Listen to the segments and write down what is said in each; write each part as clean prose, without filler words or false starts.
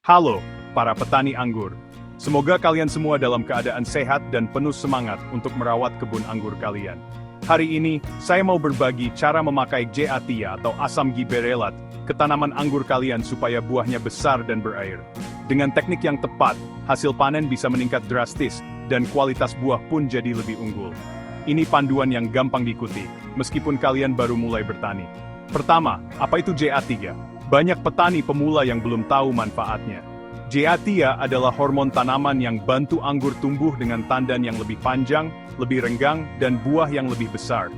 Halo, para petani anggur. Semoga kalian semua dalam keadaan sehat dan penuh semangat untuk merawat kebun anggur kalian. Hari ini, saya mau berbagi cara memakai Zeatia atau asam giberelat ke tanaman anggur kalian supaya buahnya besar dan berair. Dengan teknik yang tepat, hasil panen bisa meningkat drastis, dan kualitas buah pun jadi lebih unggul. Ini panduan yang gampang diikuti, meskipun kalian baru mulai bertani. Pertama, apa itu Zeatia? Banyak petani pemula yang belum tahu manfaatnya. Zeatia adalah hormon tanaman yang bantu anggur tumbuh dengan tandan yang lebih panjang, lebih renggang, dan buah yang lebih besar.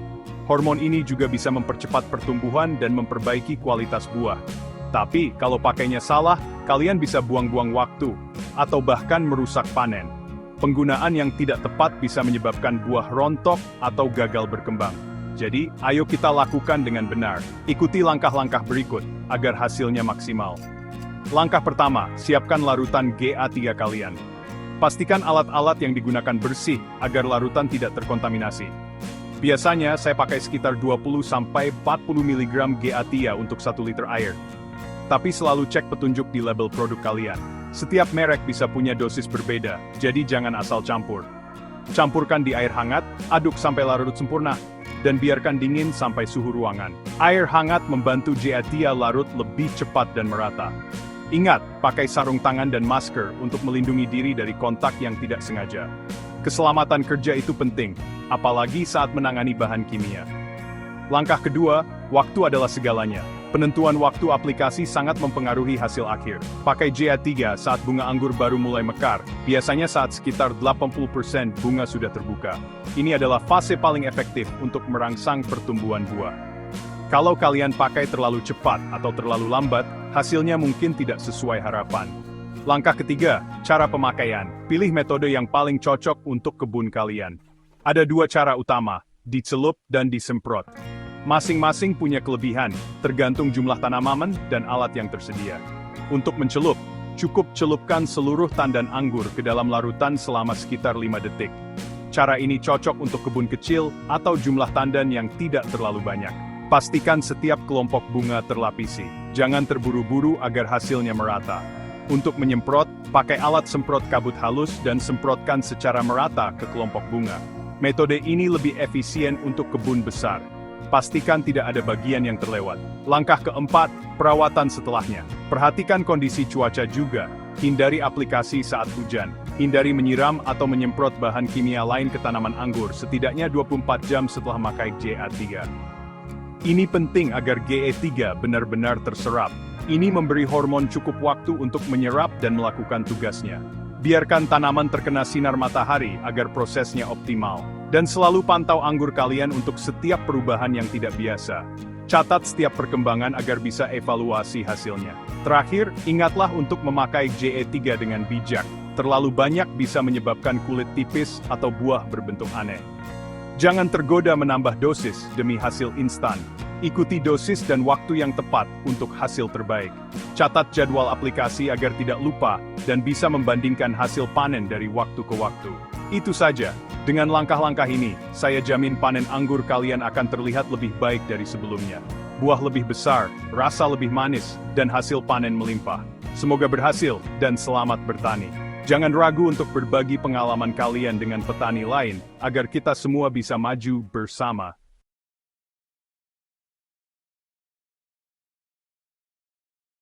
Hormon ini juga bisa mempercepat pertumbuhan dan memperbaiki kualitas buah. Tapi, kalau pakainya salah, kalian bisa buang-buang waktu, atau bahkan merusak panen. Penggunaan yang tidak tepat bisa menyebabkan buah rontok atau gagal berkembang. Jadi, ayo kita lakukan dengan benar. Ikuti langkah-langkah berikut, agar hasilnya maksimal. Langkah pertama, siapkan larutan GA3 kalian. Pastikan alat-alat yang digunakan bersih, agar larutan tidak terkontaminasi. Biasanya, saya pakai sekitar 20-40 mg GA3 untuk 1 liter air. Tapi selalu cek petunjuk di label produk kalian. Setiap merek bisa punya dosis berbeda, jadi jangan asal campur. Campurkan di air hangat, aduk sampai larut sempurna, dan biarkan dingin sampai suhu ruangan. Air hangat membantu Zeatia larut lebih cepat dan merata. Ingat, pakai sarung tangan dan masker untuk melindungi diri dari kontak yang tidak sengaja. Keselamatan kerja itu penting, apalagi saat menangani bahan kimia. Langkah kedua, waktu adalah segalanya. Penentuan waktu aplikasi sangat mempengaruhi hasil akhir. Pakai Zeatia saat bunga anggur baru mulai mekar, biasanya saat sekitar 80% bunga sudah terbuka. Ini adalah fase paling efektif untuk merangsang pertumbuhan buah. Kalau kalian pakai terlalu cepat atau terlalu lambat, hasilnya mungkin tidak sesuai harapan. Langkah ketiga, cara pemakaian. Pilih metode yang paling cocok untuk kebun kalian. Ada dua cara utama, dicelup dan disemprot. Masing-masing punya kelebihan, tergantung jumlah tanaman dan alat yang tersedia. Untuk mencelup, cukup celupkan seluruh tandan anggur ke dalam larutan selama sekitar 5 detik. Cara ini cocok untuk kebun kecil atau jumlah tandan yang tidak terlalu banyak. Pastikan setiap kelompok bunga terlapisi. Jangan terburu-buru agar hasilnya merata. Untuk menyemprot, pakai alat semprot kabut halus dan semprotkan secara merata ke kelompok bunga. Metode ini lebih efisien untuk kebun besar. Pastikan tidak ada bagian yang terlewat. Langkah keempat, perawatan setelahnya. Perhatikan kondisi cuaca juga. Hindari aplikasi saat hujan. Hindari menyiram atau menyemprot bahan kimia lain ke tanaman anggur setidaknya 24 jam setelah memakai GA3. Ini penting agar GA3 benar-benar terserap. Ini memberi hormon cukup waktu untuk menyerap dan melakukan tugasnya. Biarkan tanaman terkena sinar matahari agar prosesnya optimal. Dan selalu pantau anggur kalian untuk setiap perubahan yang tidak biasa. Catat setiap perkembangan agar bisa evaluasi hasilnya. Terakhir, ingatlah untuk memakai GA3 dengan bijak. Terlalu banyak bisa menyebabkan kulit tipis atau buah berbentuk aneh. Jangan tergoda menambah dosis demi hasil instan. Ikuti dosis dan waktu yang tepat untuk hasil terbaik. Catat jadwal aplikasi agar tidak lupa dan bisa membandingkan hasil panen dari waktu ke waktu. Itu saja. Dengan langkah-langkah ini, saya jamin panen anggur kalian akan terlihat lebih baik dari sebelumnya. Buah lebih besar, rasa lebih manis, dan hasil panen melimpah. Semoga berhasil, dan selamat bertani. Jangan ragu untuk berbagi pengalaman kalian dengan petani lain, agar kita semua bisa maju bersama.